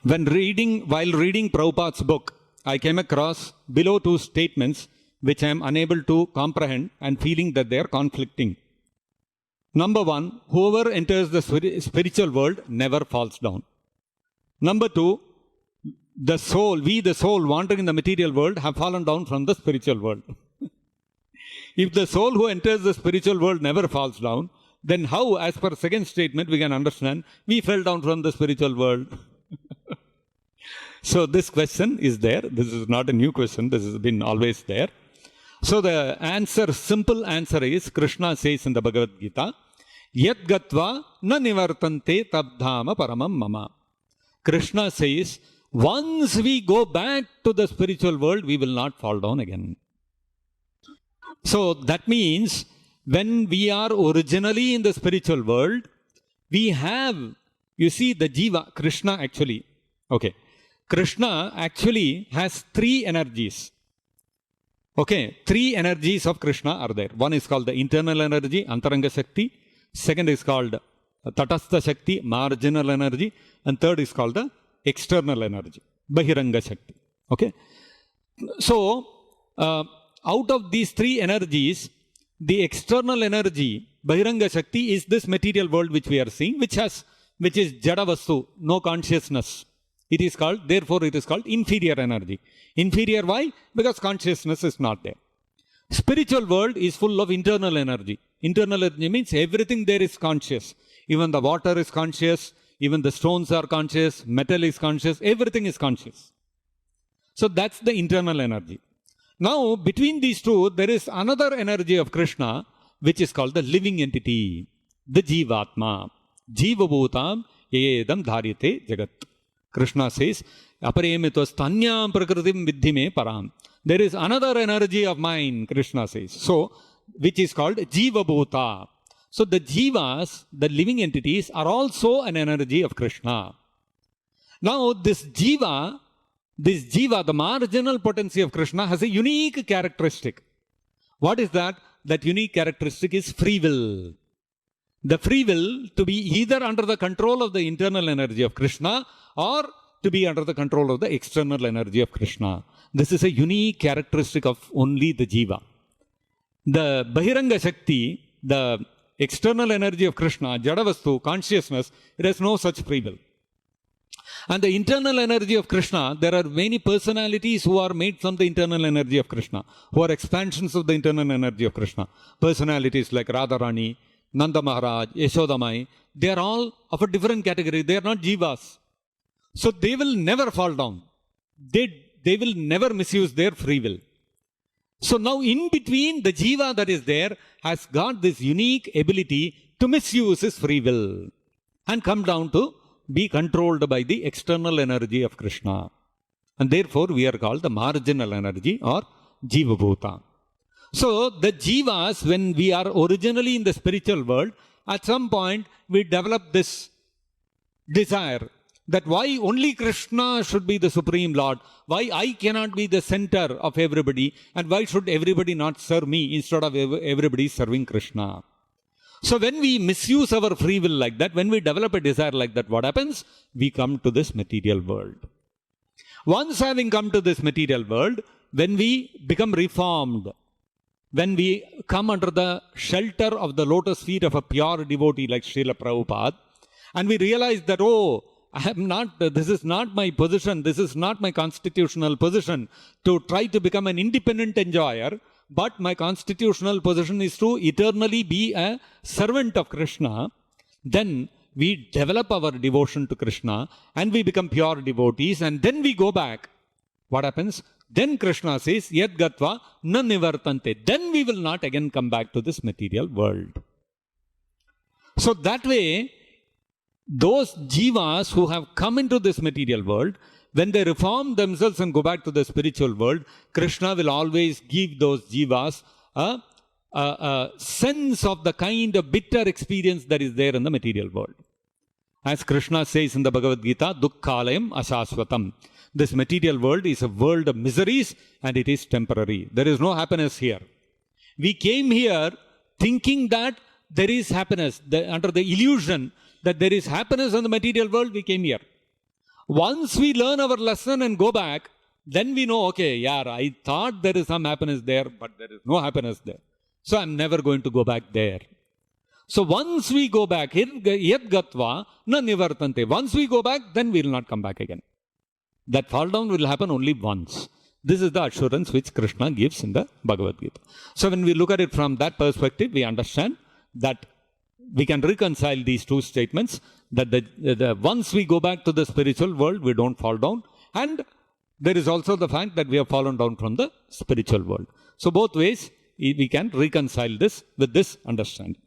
While reading Prabhupada's book, I came across below two statements which I am unable to comprehend and feeling that they are conflicting. Number one, whoever enters the spiritual world never falls down. Number two, the soul wandering in the material world have fallen down from the spiritual world. If the soul who enters the spiritual world never falls down, then how, as per second statement, we can understand we fell down from the spiritual world? So this question is there. This is not a new question. This has been always there. So the simple answer is, Krishna says in the Bhagavad Gita, Yat gatva na nivartante tabdhama paramam mama. Krishna says, once we go back to the spiritual world, we will not fall down again. So that means when we are originally in the spiritual world, we have, you see, the jiva, Krishna actually has three energies. Okay, three energies of Krishna are there. One is called the internal energy, Antaranga Shakti. Second is called Tatastha Shakti, marginal energy. And third is called the external energy, Bahiranga Shakti. Okay. So, out of these three energies, the external energy, Bahiranga Shakti, is this material world which we are seeing, which is Jada Vastu, no consciousness. Therefore it is called inferior energy. Inferior why? Because consciousness is not there. Spiritual world is full of internal energy. Internal energy means everything there is conscious. Even the water is conscious, even the stones are conscious, metal is conscious, everything is conscious. So that's the internal energy. Now, between these two, there is another energy of Krishna, which is called the living entity, the Jivatma. Jiva Bhutam Yedam Dharite Jagat. Krishna says, Aparemitos Tanyam Prakritim Vidhime Param. There is another energy of mine, Krishna says. So, which is called Jiva Bhuta. So, the Jivas, the living entities, are also an energy of Krishna. Now, this Jiva, the marginal potency of Krishna, has a unique characteristic. What is that? That unique characteristic is free will. The free will to be either under the control of the internal energy of Krishna or to be under the control of the external energy of Krishna. This is a unique characteristic of only the Jiva. The Bahiranga Shakti, the external energy of Krishna, Jadavastu, consciousness, it has no such free will. And the internal energy of Krishna, there are many personalities who are made from the internal energy of Krishna, who are expansions of the internal energy of Krishna. Personalities like Radharani, Nanda Maharaj, Yashodamai, they are all of a different category. They are not Jivas. So they will never fall down. They will never misuse their free will. So now in between, the Jiva that is there has got this unique ability to misuse his free will and come down to be controlled by the external energy of Krishna. And therefore we are called the marginal energy or Jiva Bhuta. So the Jivas, when we are originally in the spiritual world, at some point we develop this desire that why only Krishna should be the Supreme Lord, why I cannot be the center of everybody, and why should everybody not serve me instead of everybody serving Krishna. So when we misuse our free will like that, when we develop a desire like that, what happens? We come to this material world. Once having come to this material world, when we become reformed, when we come under the shelter of the lotus feet of a pure devotee like Srila Prabhupada, and we realize that, this is not my position, this is not my constitutional position to try to become an independent enjoyer, but my constitutional position is to eternally be a servant of Krishna. Then we develop our devotion to Krishna and we become pure devotees, and then we go back. What happens? Then Krishna says, Yad gatva na nivartante. Then we will not again come back to this material world. So that way, those jivas who have come into this material world, when they reform themselves and go back to the spiritual world, Krishna will always give those jivas a sense of the kind of bitter experience that is there in the material world. As Krishna says in the Bhagavad Gita, Dukkhalayam Ashashvatam. This material world is a world of miseries and it is temporary. There is no happiness here. We came here thinking that there is happiness, under the illusion that there is happiness in the material world, we came here. Once we learn our lesson and go back, then we know, okay, yeah, I thought there is some happiness there, but there is no happiness there. So I'm never going to go back there. So once we go back, yad gatva na nivartante. Once we go back, then we will not come back again. That fall down will happen only once. This is the assurance which Krishna gives in the Bhagavad Gita. So when we look at it from that perspective, we understand that we can reconcile these two statements, that once we go back to the spiritual world, we don't fall down. And there is also the fact that we have fallen down from the spiritual world. So both ways, we can reconcile this with this understanding.